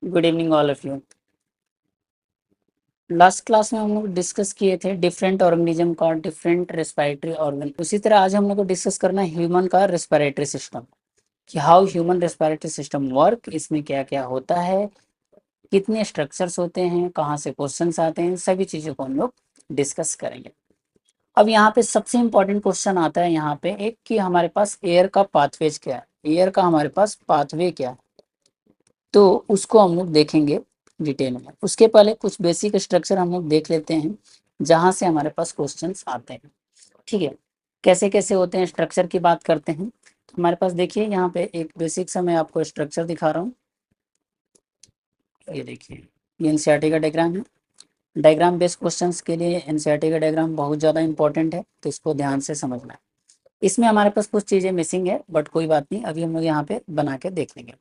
Good evening all of you. Last class में हम लोग डिस्कस किए थे डिफरेंट ऑर्गेनिज्म का डिफरेंट रेस्पिरेटरी ऑर्गन। उसी तरह आज हम लोग को डिस्कस करना है ह्यूमन का रेस्पिरेटरी सिस्टम, कि how human respiratory system work, इसमें क्या क्या होता है, कितने स्ट्रक्चर्स होते हैं, कहाँ से क्वेश्चंस आते हैं, सभी चीज़ों को हम लोग डिस्कस करेंगे। अब यहाँ पे सबसे इम्पोर्टेंट क्वेश्चन आता है यहाँ पे एक, कि हमारे पास एयर का पाथवेज क्या है, एयर का हमारे पास पाथवे क्या है, तो उसको हम लोग देखेंगे डिटेल में। उसके पहले कुछ बेसिक स्ट्रक्चर हम लोग देख लेते हैं जहाँ से हमारे पास क्वेश्चंस आते हैं। ठीक है, कैसे कैसे होते हैं स्ट्रक्चर की बात करते हैं। तो हमारे पास देखिए यहाँ पे एक बेसिक सा मैं आपको स्ट्रक्चर दिखा रहा हूँ। ये देखिए, ये एनसीईआरटी का डायग्राम है। डायग्राम बेस्ड क्वेश्चंस के लिए एनसीईआरटी का डायग्राम बहुत ज़्यादा इंपॉर्टेंट है, तो इसको ध्यान से समझना है। इसमें हमारे पास कुछ चीज़ें मिसिंग है, बट कोई बात नहीं, अभी हम लोग यहाँ पे बना के देख लेंगे।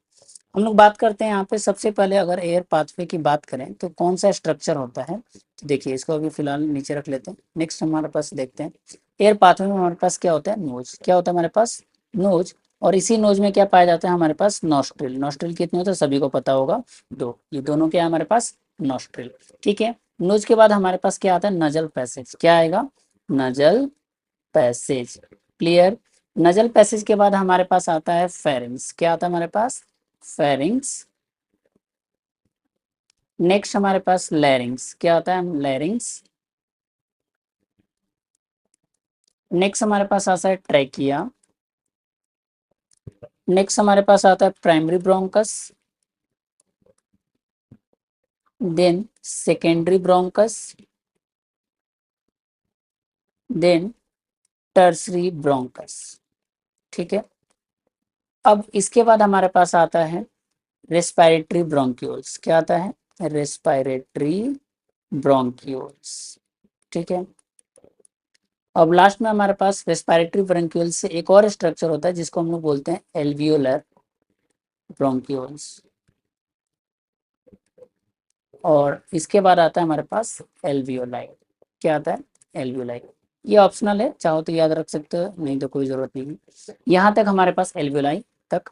हम लोग बात करते हैं यहाँ पे सबसे पहले, अगर एयर पाथवे की बात करें तो कौन सा स्ट्रक्चर होता है। तो देखिए, इसको अभी फिलहाल नीचे रख लेते हैं। नेक्स्ट हमारे पास देखते हैं एयर पाथवे में हमारे पास क्या होता है, नोज। क्या होता है हमारे पास, नोज। और इसी नोज में क्या पाया जाता है हमारे पास, नॉस्ट्रिल। नॉस्ट्रिल कितने होते हैं सभी को पता होगा, दो। ये दोनों क्या है हमारे पास, नॉस्ट्रिल। ठीक है, नोज के बाद हमारे पास क्या आता है, नजल पैसेज। क्या आएगा, nasal passage. Clear. Nasal passage के बाद हमारे पास आता है फेरिंग्स। क्या आता है हमारे पास, फेरिंग्स। नेक्स्ट हमारे पास लैरिंग्स। क्या होता है, लैरिंग्स। नेक्स्ट हमारे पास आता है ट्रैकिया। नेक्स्ट हमारे पास आता है primary bronchus, then secondary bronchus, then tertiary bronchus. ठीक है, अब इसके बाद हमारे पास आता है रेस्पिरेटरी ब्रोंक्यूल्स। क्या आता है, रेस्पिरेटरी ब्रोंक्यूल्स। ठीक है, अब लास्ट में हमारे पास रेस्पिरेटरी ब्रोंक्यूल्स से एक और स्ट्रक्चर होता है जिसको हम लोग बोलते हैं एल्वियोलर ब्रोंक्यूल्स। और इसके बाद आता है हमारे पास एल्वियोलाई। क्या आता है, एल्वियोलाई। ये ऑप्शनल है, चाहो तो याद रख सकते हो, नहीं तो कोई जरूरत नहीं है। यहाँ तक हमारे पास एल्वियोलाई तक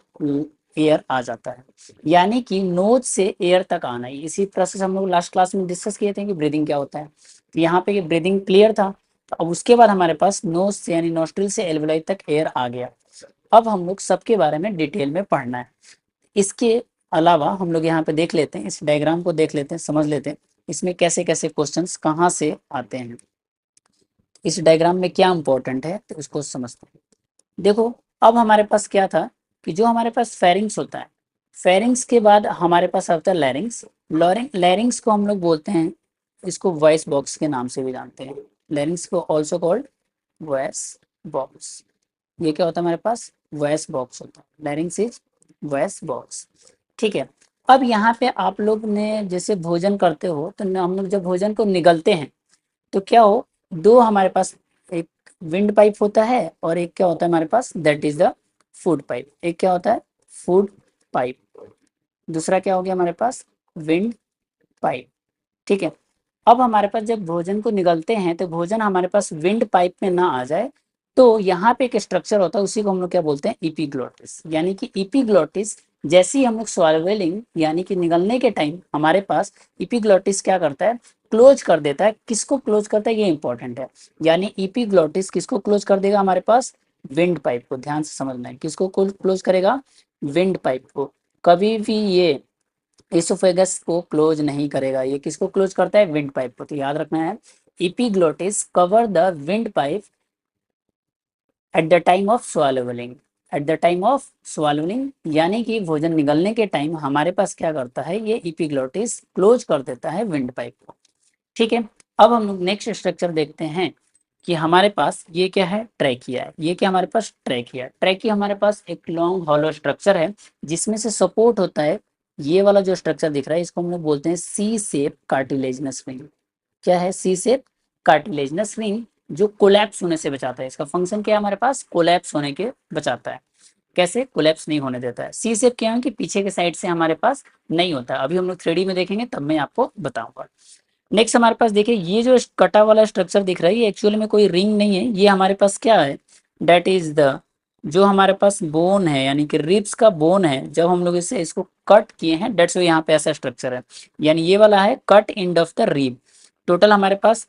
एयर आ जाता है, यानी कि नोज से एयर तक आना है। इसी प्रोसेस हम लोग लास्ट क्लास में डिस्कस किए थे कि ब्रीदिंग क्या होता है। तो यहाँ पे ये ब्रीदिंग क्लियर था। तो अब उसके बाद हमारे पास नोज से यानी नोस्ट्रिल से एल्वियोलाई तक एयर आ गया। अब हम लोग सबके बारे में डिटेल में पढ़ना है। इसके अलावा हम लोग यहाँ पे देख लेते हैं, इस डायग्राम को देख लेते हैं, समझ लेते हैं इसमें कैसे कैसे क्वेश्चंस कहाँ से आते हैं, इस डायग्राम में क्या इंपॉर्टेंट है, तो उसको समझते हैं। देखो, अब हमारे पास क्या था कि जो हमारे पास फेरिंग्स होता है, फेरिंग्स के बाद हमारे पास आता है लैरिंग्स। लैरिंग्स को हम लोग बोलते हैं, इसको वॉइस बॉक्स के नाम से भी जानते हैं। लैरिंग्स को ऑल्सो कॉल्ड वॉइस बॉक्स। ये क्या होता है हमारे पास, वॉइस बॉक्स होता है। लैरिंग्स इज वॉइस बॉक्स। ठीक है, अब यहाँ पे आप लोग ने जैसे भोजन करते हो, तो हम लोग जब भोजन को निगलते हैं तो क्या हो, दो हमारे पास, एक विंड पाइप होता है और एक क्या होता है हमारे पास, that is the food pipe. एक क्या होता है, फूड पाइप। दूसरा क्या हो गया हमारे पास, विंड पाइप। ठीक है, अब हमारे पास जब भोजन को निगलते हैं तो भोजन हमारे पास विंड पाइप में ना आ जाए, तो यहाँ पे एक स्ट्रक्चर होता है, उसी को हम लोग क्या बोलते हैं, इपीग्लोटिस। यानी कि इपीग्लोटिस, जैसे ही हम लोग स्वालवेलिंग यानी कि निगलने के टाइम हमारे पास इपीग्लोटिस क्या करता है, क्लोज कर देता है। किसको क्लोज करता है, ये इंपॉर्टेंट है। यानी इपीग्लोटिस किसको क्लोज कर देगा हमारे पास, विंड पाइप को। ध्यान से समझना है, किसको क्लोज करेगा, विंड पाइप को। कभी भी ये इसोफेगस को क्लोज नहीं करेगा। ये किसको क्लोज करता है, विंड पाइप को। तो याद रखना है, epiglottis cover the windpipe at the time of swallowing। At the time of swallowing यानी कि भोजन निगलने के टाइम हमारे पास क्या करता है, ये इपीग्लोटिस क्लोज कर देता है विंड पाइप को। ठीक है, अब हम लोग नेक्स्ट स्ट्रक्चर देखते हैं कि हमारे पास ये क्या है, ट्रैकिया है। ये क्या हमारे पास, ट्रैकिया। ट्रैकिया हमारे पास एक लॉन्ग हॉलो स्ट्रक्चर है जिसमें से सपोर्ट होता है। ये वाला जो स्ट्रक्चर दिख रहा है इसको हम लोग बोलते हैं सी शेप कार्टिलेजनस रिंग। क्या है, सी शेप कार्टिलेजनस रिंग, जो कोलैप्स होने से बचाता है। इसका फंक्शन क्या है हमारे पास, कोलैप्स होने के बचाता है। कैसे, कोलैप्स नहीं होने देता है। सी शेप क्या है कि पीछे के साइड से हमारे पास नहीं होता है। अभी हम लोग 3D में देखेंगे तब मैं आपको बताऊंगा। नेक्स्ट हमारे पास देखिए, ये जो कटा वाला स्ट्रक्चर दिख रहा है ये एक्चुअली में कोई रिंग नहीं है, ये हमारे पास क्या है, डेट इज द जो हमारे पास बोन है यानी कि रिब्स का बोन है, जब हम लोग इसे इसको कट किए हैं, डेट्स वाई यहाँ पे ऐसा स्ट्रक्चर है, यानी ये वाला है cut end of the rib. Total हमारे पास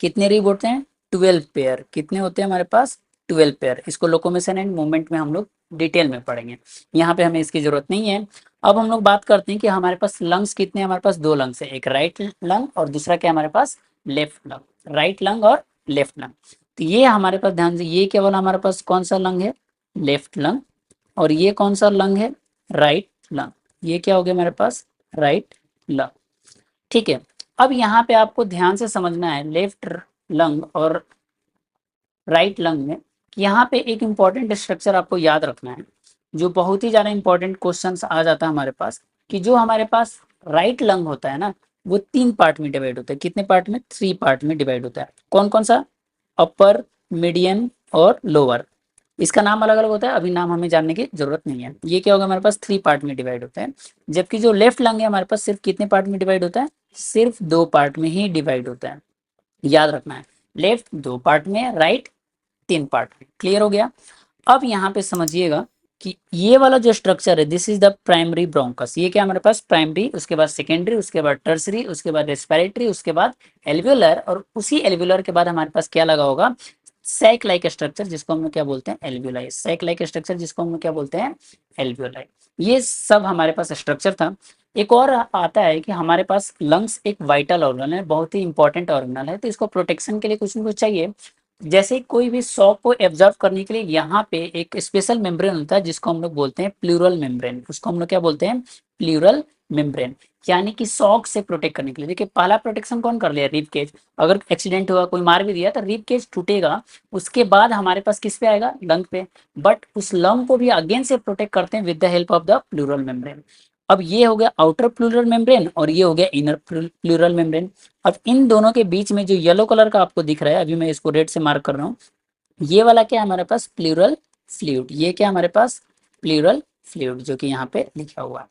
कितने रिब होते हैं? 12 पेयर। कितने होते हैं हमारे पास? 12 पेयर। इसको लोकोमोशन एंड मूवमेंट में हम लोग डिटेल में पढ़ेंगे, यहाँ पे हमें इसकी जरूरत नहीं है। अब हम लोग बात करते हैं कि हमारे पास लंग्स कितने हैं। हमारे पास दो लंग्स है, एक राइट लंग और दूसरा क्या हमारे पास? Left lung. राइट लंग और लेफ्ट लंग। तो ये हमारे पास ध्यान से, ये केवल हमारे पास कौन सा लंग है? Left lung. और ये कौन सा लंग है? Right lung. ये क्या हो गया हमारे पास? Right lung. ठीक है। अब यहाँ पे आपको ध्यान से समझना है लेफ्ट लंग और राइट लंग में, कि यहाँ पे एक इंपॉर्टेंट स्ट्रक्चर आपको याद रखना है, जो बहुत ही ज़्यादा इंपॉर्टेंट क्वेश्चंस आ जाता है हमारे पास, कि जो हमारे पास राइट लंग होता है ना, वो 3 पार्ट में डिवाइड होता है। कितने पार्ट में? 3 पार्ट में डिवाइड होता है। कौन कौन सा? अपर, मीडियम और लोअर। इसका नाम अलग अलग होता है, अभी नाम हमें जानने की जरूरत नहीं है। ये क्या होगा हमारे पास? 3 पार्ट में डिवाइड होता है। जबकि जो लेफ्ट लंग है हमारे पास सिर्फ कितने पार्ट में डिवाइड होता है? सिर्फ 2 पार्ट में ही डिवाइड होता है। याद रखना है, लेफ्ट 2 पार्ट में, राइट 3 पार्ट में। क्लियर हो गया? अब यहाँ पे समझिएगा कि ये वाला जो स्ट्रक्चर है, this is the primary bronchus. ये क्या हमारे पास? प्राइमरी, उसके बाद सेकेंडरी, उसके बाद टर्सरी, उसके बाद रेस्पिरेटरी, उसके बाद एल्वियोलर, और उसी एल्वियोलर के बाद हमारे पास क्या लगा होगा? सैक लाइक स्ट्रक्चर, जिसको हम लोग क्या बोलते हैं? एल्वियोलाई। सैक लाइक स्ट्रक्चर जिसको हम लोग क्या बोलते हैं? एल्वियोलाई। ये सब हमारे पास स्ट्रक्चर था। एक और आता है कि हमारे पास लंग्स एक वाइटल ऑर्गन है, बहुत ही इंपॉर्टेंट ऑर्गन है, तो इसको प्रोटेक्शन के लिए कुछ ना कुछ चाहिए। जैसे कोई भी शॉक को एब्जॉर्व करने के लिए यहाँ पे एक स्पेशल मेम्ब्रेन होता है, जिसको हम लोग बोलते हैं प्लूरल मेम्ब्रेन। उसको हम लोग क्या बोलते हैं? Pleural membrane. यानी कि शॉक से प्रोटेक्ट करने के लिए। देखिए, पहला प्रोटेक्शन कौन कर लिया? Rib cage. अगर एक्सीडेंट हुआ, कोई मार भी दिया, तो रिब केज टूटेगा, उसके बाद हमारे पास किस पे आएगा? लंग पे। बट उस लंग को भी अगेन से प्रोटेक्ट करते हैं with the help of the pleural membrane. अब ये हो गया आउटर प्लूरल मेम्ब्रेन और ये हो गया इनर प्लूरल मेम्ब्रेन। अब इन दोनों के बीच में जो येलो कलर का आपको दिख रहा है, अभी मैं इसको रेड से मार्क कर रहा हूँ, ये वाला क्या है हमारे पास? Pleural fluid. ये क्या हमारे पास? प्लूरल फ्लूइड, जो कि यहाँ पे लिखा हुआ है।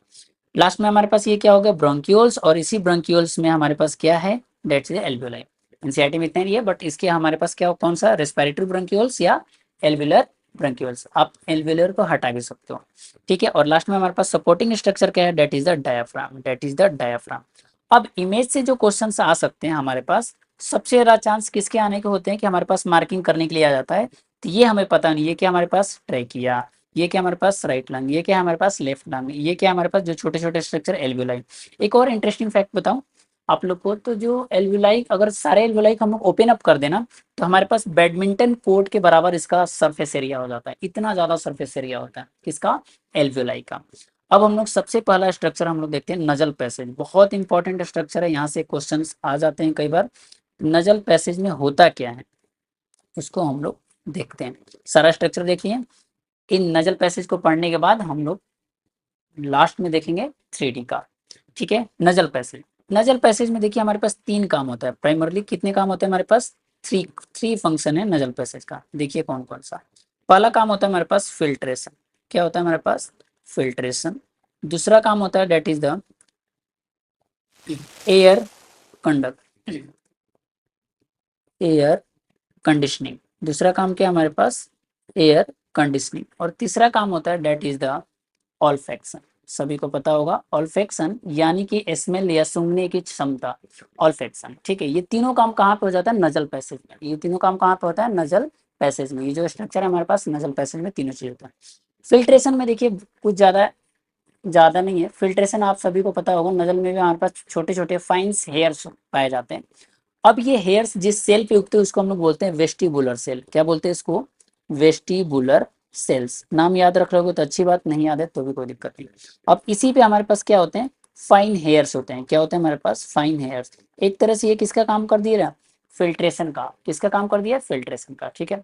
लास्ट में हमारे पास ये क्या हो गया? ब्रोंक्यूल्स। और इसी ब्रोंक्यूल्स में हमारे पास क्या है? Dates is alveoli. एनसीईआरटी में इतना ही है, बट इसके हमारे पास क्या, कौन सा? रेस्पिरेटरी ब्रोंक्यूल्स या एल्वियोलर ब्रोंक्यूल्स। आप एल्वियोलर को हटा भी सकते हो। ठीक है। और लास्ट में हमारे पास सपोर्टिंग स्ट्रक्चर क्या है? That is the diaphragm. That is the diaphragm. अब इमेज से जो क्वेश्चन आ सकते हैं हमारे पास, सबसे ज्यादा चांस किसके आने के होते हैं? कि हमारे पास मार्किंग करने के लिए आ जाता है। तो ये हमें पता नहीं है कि हमारे पास ट्रैकिया, ये क्या हमारे पास? राइट लंग, ये क्या हमारे पास? लेफ्ट लंग, ये क्या हमारे पास? जो छोटे छोटे स्ट्रक्चर एल्वियोलाई। एक और इंटरेस्टिंग फैक्ट बताऊं आप लोग को, तो जो एल्वियोलाई, अगर सारे एल्वियोलाई हम लोग ओपन अप कर देना, तो हमारे पास बैडमिंटन कोर्ट के बराबर इसका सरफेस एरिया हो जाता है। इतना ज्यादा सरफेस एरिया होता है किसका? एल्वियोलाई का। अब हम लोग सबसे पहला स्ट्रक्चर हम लोग देखते हैं नजल पैसेज। बहुत इंपॉर्टेंट स्ट्रक्चर है, यहाँ से क्वेश्चन आ जाते हैं कई बार। नजल पैसेज में होता क्या है, उसको हम लोग देखते हैं। सारा स्ट्रक्चर देखिए। इन नजल पैसेज को पढ़ने के बाद हम लोग लास्ट में देखेंगे 3D का। ठीक है। नजल पैसेज, नजल पैसेज में देखिए हमारे पास 3 काम होता है प्राइमरली। कितने काम होते हैं हमारे पास? थ्री थ्री फंक्शन है नजल पैसेज का। देखिए कौन कौन सा। पहला काम होता है हमारे पास फिल्ट्रेशन। क्या होता है हमारे पास? फिल्ट्रेशन। दूसरा काम होता है that is the air conduct, air conditioning. दूसरा काम क्या है हमारे पास? Air conditioning. और तीसरा काम होता है डेट इज द ऑल्फैक्शन। सभी को पता होगा ऑल्फैक्शन यानी कि स्मेल या सूंघने की क्षमता, ऑल्फैक्शन। ठीक है। ये तीनों काम कहाँ पे हो जाता है? नजल पैसेज में। ये तीनों काम कहाँ पे होता है? नजल पैसेज में। ये जो स्ट्रक्चर है हमारे पास नजल पैसेज में तीनों चीज होता है। फिल्ट्रेशन में देखिए कुछ ज्यादा ज्यादा नहीं है। फिल्ट्रेशन आप सभी को पता होगा, नजल में भी हमारे पास छोटे छोटे फाइन्स हेयर्स पाए जाते हैं। अब ये हेयर्स जिस सेल पे उगते हैं उसको हम लोग बोलते हैं वेस्टिबुलर सेल। क्या बोलते हैं इसको? Vestibular cells. नाम याद रख रहे हो तो अच्छी बात, नहीं याद है तो भी कोई दिक्कत नहीं। अब इसी पे हमारे पास क्या होते हैं? फाइन हेयर्स होते हैं। क्या होते हैं हमारे पास? Fine hairs. एक तरह से ये किसका काम कर दिया? फिल्ट्रेशन का। किसका काम कर दिया? फिल्ट्रेशन का। ठीक है।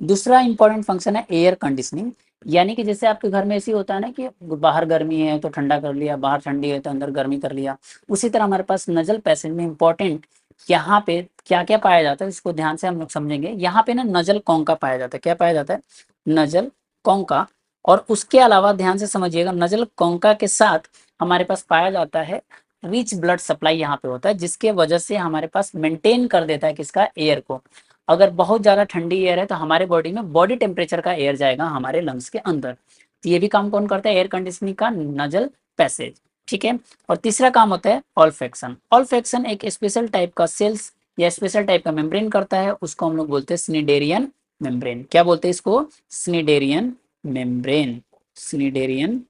दूसरा इंपॉर्टेंट फंक्शन है एयर कंडीशनिंग। यानी कि जैसे आपके घर में ऐसी होता है ना कि बाहर गर्मी है तो ठंडा कर लिया, बाहर ठंडी है तो अंदर गर्मी कर लिया, उसी तरह हमारे पास नजल पैसेज में इंपॉर्टेंट यहाँ पे क्या क्या पाया जाता है, इसको ध्यान से हम लोग समझेंगे। यहाँ पे ना नजल कॉन्का पाया जाता है। क्या पाया जाता है? Nasal concha. और उसके अलावा ध्यान से समझिएगा, नजल कॉन्का के साथ हमारे पास पाया जाता है रिच ब्लड सप्लाई। यहाँ पे होता है जिसके वजह से हमारे पास मेंटेन कर देता है किसका? एयर को। अगर बहुत ज़्यादा ठंडी एयर है तो हमारे बॉडी में बॉडी टेम्परेचर का एयर जाएगा हमारे लंग्स के अंदर। तो ये भी काम कौन करता है? एयर कंडीशनिंग का नजल पैसेज। ठीक है। और तीसरा काम होता है ऑल्फैक्शन। ऑल्फैक्शन एक स्पेशल टाइप का सेल्स या स्पेशल टाइप का मेम्ब्रेन करता है, उसको हम लोग बोलते हैं स्निडेरियन मेम्ब्रेन। क्या बोलते हैं इसको? स्निडेरियन मेम्ब्रेन। स्निडेरियन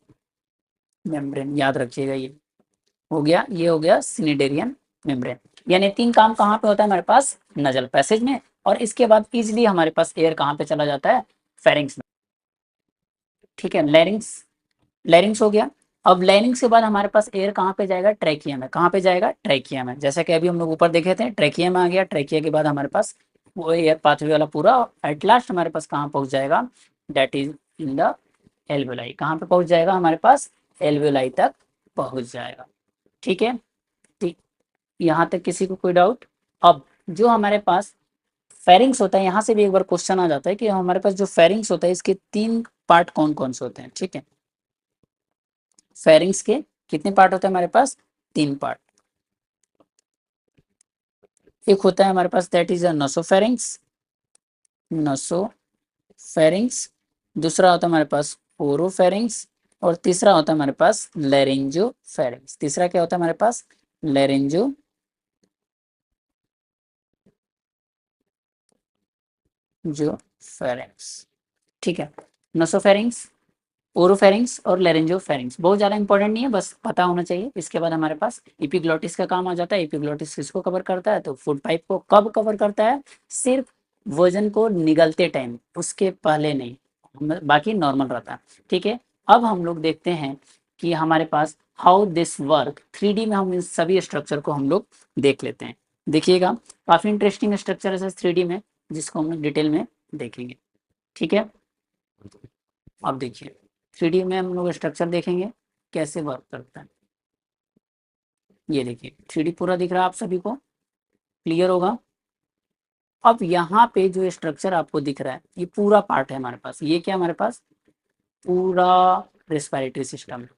मेम्ब्रेन याद रखिएगा। ये हो गया, ये हो गया स्निडेरियन मेम्ब्रेन। यानी तीन काम कहाँ पे होता है हमारे पास? नजल पैसेज में। और इसके बाद इजिली हमारे पास एयर कहाँ पे चला जाता है? फेरिंग्स में। ठीक है, लैरिंग्स। लैरिंग्स हो गया। अब लैरिंग्स के बाद हमारे पास एयर कहाँ पे जाएगा? ट्रैकिया में। कहाँ पे जाएगा? ट्रैकिया में। जैसा कि अभी हम लोग ऊपर देखे थे, ट्रैकिया में आ गया। ट्रैकिया के बाद हमारे पास वो एयर पाथवे वाला पूरा एट लास्ट हमारे पास कहाँ पहुंच जाएगा? That is in the alveoli. कहाँ पे पहुंच जाएगा हमारे पास? एल्वेलाई तक पहुंच जाएगा। ठीक है। ठीक, यहाँ तक किसी को कोई डाउट? अब जो हमारे पास फेरिंग्स होता है, यहाँ से भी एक बार क्वेश्चन आ जाता है कि हमारे पास जो फेरिंग्स होता है इसके तीन पार्ट कौन कौन से होते हैं। ठीक है, फेरिंग्स के कितने पार्ट होते हैं हमारे पास? तीन पार्ट। एक होता है हमारे पास दैट इज अ नसोफेरिंग्स। नसोफेरिंग्स। दूसरा होता है हमारे पास ओरोफेरिंग्स। और तीसरा होता है हमारे पास लेरिंजोफेरिंग्स। तीसरा क्या होता है हमारे पास? लेरिंजो जो फेरिंग्स। ठीक है, नसोफेरिंग्स, ओरोफेरिंग्स और लेरेंजोफेरिंग्स बहुत ज़्यादा इंपॉर्टेंट नहीं है, बस पता होना चाहिए। इसके बाद हमारे पास एपिग्लॉटिस का काम आ जाता है। एपिग्लॉटिस किसको कवर करता है? तो फूड पाइप को। कब कवर करता है? सिर्फ वजन को निगलते टाइम, उसके पहले नहीं, बाकी नॉर्मल रहता है। ठीक है। अब हम लोग देखते हैं कि हमारे पास हाउ दिस वर्क 3D में। हम इन सभी स्ट्रक्चर को हम लोग देख लेते हैं। देखिएगा, काफ़ी इंटरेस्टिंग स्ट्रक्चर है 3D में, जिसको हम लोग डिटेल में देखेंगे। ठीक है। अब देखिए, 3D में हम लोग स्ट्रक्चर देखेंगे कैसे वर्क करता है। ये देखिए 3D पूरा दिख रहा है आप सभी को, क्लियर होगा। अब यहाँ पे जो स्ट्रक्चर आपको दिख रहा है ये पूरा पार्ट है हमारे पास। ये क्या हमारे पास? पूरा रेस्पिरेटरी सिस्टम है।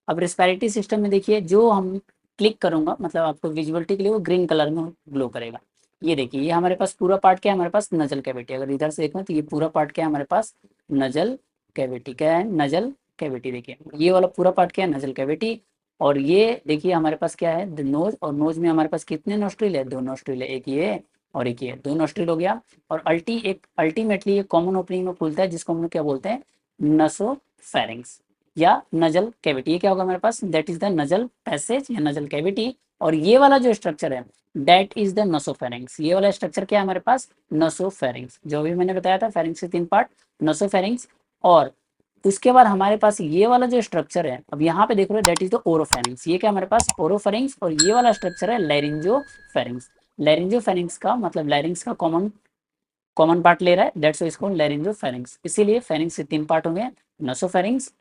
अब रेस्पिरेटरी सिस्टम में देखिए, जो हम क्लिक करूंगा मतलब आपको विजुअलिटी के लिए वो ग्रीन कलर में ग्लो करेगा। ये देखिए, ये हमारे पास पूरा पार्ट क्या है? हमारे पास नजल कैविटी। अगर इधर से देखें तो ये पूरा पार्ट क्या है हमारे पास? Nasal cavity. क्या है? Nasal cavity. देखिए ये वाला पूरा पार्ट क्या है? Nasal cavity. और ये देखिए हमारे पास क्या है? नोज। और नोज में हमारे पास कितने नोस्ट्रिल है? दो नोस्ट्रिल है, एक ये और एक ये, दो नोस्ट्रिल हो गया। और अल्टीमेटली ये कॉमन ओपनिंग में खुलता है, जिसको हम लोग क्या बोलते हैं? नसोफेरिंग्स या नजल कैविटी। ये क्या होगा हमारे पास? That is the nasal passage या नजल कैविटी। और ये वाला जो स्ट्रक्चर है दैट इज द नसोफेरिंग्स। ये वाला स्ट्रक्चर क्या है हमारे पास? नसोफेरिंग्स। जो भी मैंने बताया था, फेरिंग्स के तीन पार्ट, नसोफेरिंग्स। और उसके बाद हमारे पास ये वाला जो स्ट्रक्चर है, अब यहाँ पे देख रहे हो, दैट इज द ओरोफेरिंग्स। ये क्या हमारे पास? ओरोफेरिंग्स। और ये वाला स्ट्रक्चर है लैरिंजोफेरिंग्स। लैरिंजोफेरिंग्स का मतलब लैरिंग्स का कॉमन कॉमन पार्ट ले रहा है, दैट्स वाइज कॉल्ड लैरिंजोफेरिंग्स। इसीलिए फेरिंग्स के तीन पार्ट होंगे, नसोफेरिंग्स,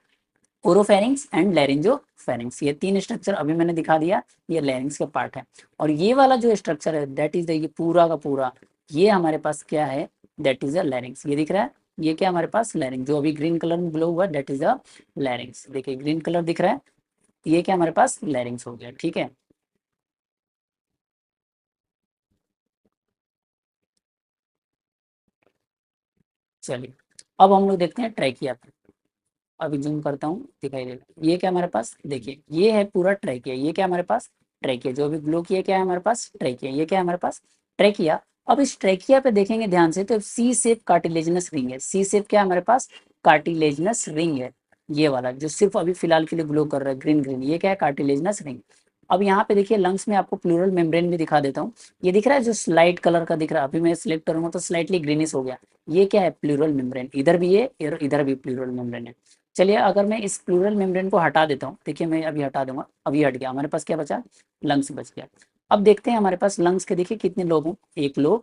ओरोफेरिंग्स एंड लैरिंजोफेरिंग्स। ये तीन स्ट्रक्चर अभी मैंने दिखा दिया, ये लैरिंग्स का पार्ट है। और ये वाला जो स्ट्रक्चर है दैट इज द, ये पूरा का पूरा ये हमारे पास क्या है? That is the larynx. ये दिख रहा है, ये क्या हमारे पास? लैरिंग्स। जो अभी ग्रीन कलर में ग्लो हुआ दैट इज द लैरिंग्स। देखिए ग्रीन कलर दिख रहा है, ये क्या हमारे पास? लैरिंग्स हो गया। ठीक है, चलिए अब हम लोग देखते हैं ट्रैकिया पे। अभी जूम करता हूँ, दिखाई देगा। ये क्या हमारे पास? देखिए ये है पूरा ट्रैकिया। ये क्या हमारे पास? ट्रैकिया। जो अभी ग्लो किया क्या है हमारे पास? ट्रैकिया। ये क्या है हमारे पास? ट्रैकिया। अब इस ट्रैकिया पे देखेंगे ध्यान से तो सी शेप कार्टिलेजनस रिंग है। सी शेप क्या है हमारे पास? कार्टिलेजनस रिंग है। ये वाला जो सिर्फ अभी फिलहाल के लिए ग्लो कर रहा है ग्रीन ग्रीन, ये क्या है? Cartilaginous ring. अब यहाँ पे देखिए लंग्स में आपको प्लूरल मेम्ब्रेन भी दिखा देता हूँ। ये दिख रहा है जो स्लाइट कलर का दिख रहा है, अभी मैं सिलेक्ट करूंगा तो स्लाइटली ग्रीनिश हो गया। ये क्या है? Pleural membrane. इधर भी है और इधर भी प्लूरल मेम्ब्रेन है। चलिए अगर मैं इस प्लूरल मेम्ब्रेन को हटा देता हूँ, देखिए मैं अभी हटा दूंगा, अभी हट गया। हमारे पास क्या बचा? लंग्स बच गया। अब देखते हैं हमारे पास लंग्स के देखिए कितने लोब हैं। एक लोब,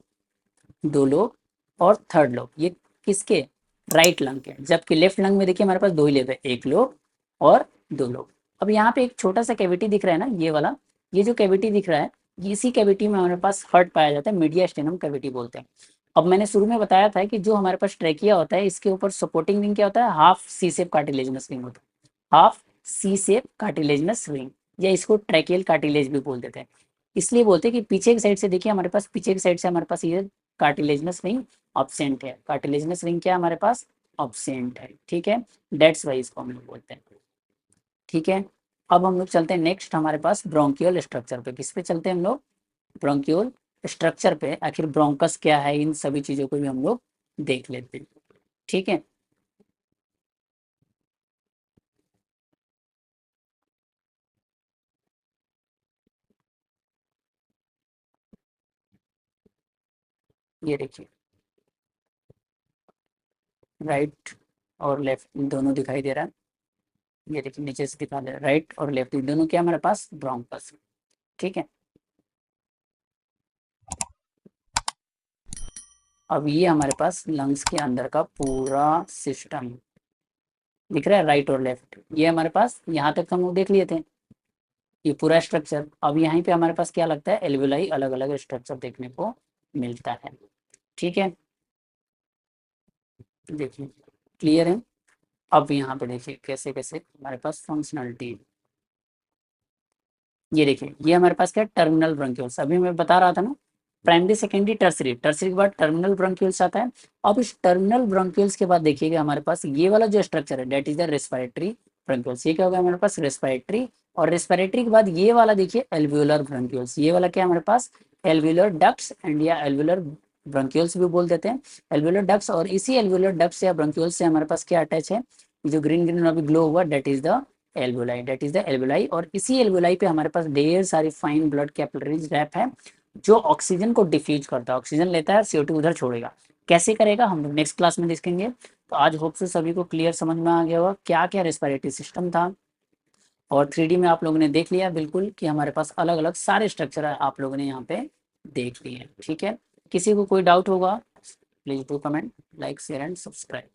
दो लोब और थर्ड लोब। ये किसके? राइट लंग के। जबकि लेफ्ट लंग में देखिए हमारे पास दो ही लेब है, एक लोब और दो लोब। अब यहाँ पे एक छोटा सा कैविटी दिख रहा है ना, ये वाला, ये जो कैविटी दिख रहा है, इसी कैविटी में हमारे पास हर्ट पाया जाता है, मीडियास्टेनम कैविटी बोलते हैं। अब मैंने शुरू में बताया था कि जो हमारे पास ट्रैकिया होता है इसके ऊपर सपोर्टिंग विंग क्या होता है? Half C shape cartilaginous wing होता है। Half C shape cartilaginous wing, या इसको ट्रैकियल कार्टिलेज भी बोल देते हैं। इसलिए बोलते हैं कि पीछे की साइड से देखिए हमारे पास, पीछे की साइड से हमारे पास ये कार्टिलेजनस रिंग ऑब्सेंट है, कार्टिलेजनस रिंग क्या है हमारे पास, ऑब्सेंट है, ठीक है, डेट्स वाई इसको हम लोग बोलते हैं, ठीक है। अब हम लोग चलते हैं नेक्स्ट हमारे पास ब्रोंकियल स्ट्रक्चर पे, किस पे चलते हैं हम लोग, ब्रोंकियल स्ट्रक्चर पे, आखिर ब्रोंकस क्या है, इन सभी चीजों को भी हम लोग देख लेते हैं, ठीक है। ये देखिए राइट और लेफ्ट दोनों दिखाई दे रहा है, ये देखिए नीचे से दिखा दे रहा है, राइट और लेफ्ट दोनों क्या हमारे पास ब्रोंकस, ठीक है। अब ये हमारे पास लंग्स के अंदर का पूरा सिस्टम दिख रहा है, राइट और लेफ्ट, ये हमारे पास यहाँ तक हम लोग देख लिए थे, ये पूरा स्ट्रक्चर। अब यहाँ पे हमारे पास क्या लगता है, एल्वेलाई अलग अलग स्ट्रक्चर देखने को मिलता है, ठीक है, देखिए क्लियर है। अब यहाँ पे देखिए कैसे कैसे हमारे पास फंक्शनलिटी, ये देखिए ये हमारे पास क्या टर्मिनल ब्रोंक्यूल्स, अभी मैं बता रहा था ना, प्राइमरी सेकेंडरी टर्सरी, टर्सरी के बाद टर्मिनल ब्रोंक्यूल्स आता है। अब इस टर्मिनल ब्रोंक्यूल्स के बाद देखिएगा हमारे पास ये वाला जो स्ट्रक्चर है that is the respiratory bronchioles, ये क्या होगा हमारे पास रेस्पिरेटरी, और रेस्पिरेटरी के बाद ये वाला देखिए एल्वियोलर ब्रोंक्यूल्स, ये वाला क्या हमारे पास एल्वियोलर डक्ट्स एंड या एल्वियोलर ब्रोंक्यूल्स भी बोल देते हैं, एल्वियोलर डक्ट्स, और इसी एल्वियोलर डक्ट्स या ब्रोंक्यूल्स से हमारे पास क्या अटैच है, जो ग्रीन ग्रीन अभी ग्लो हुआ that is the alveoli, that is the alveoli, और इसी एल्वोलाई पे हमारे पास ढेर सारी फाइन ब्लड कैपिलरीज रैप है जो ऑक्सीजन को डिफ्यूज करता है, ऑक्सीजन लेता है CO2 उधर छोड़ेगा, कैसे करेगा हम लोग नेक्स्ट क्लास में देखेंगे। तो आज होप से सभी को क्लियर समझ में आ गया होगा क्या क्या रेस्पिरेटरी सिस्टम था, और 3D में आप लोगों ने देख लिया बिल्कुल कि हमारे पास अलग अलग सारे स्ट्रक्चर आप लोगों ने यहाँ पे देख लिए, ठीक है। किसी को कोई डाउट होगा please do comment, like share and subscribe.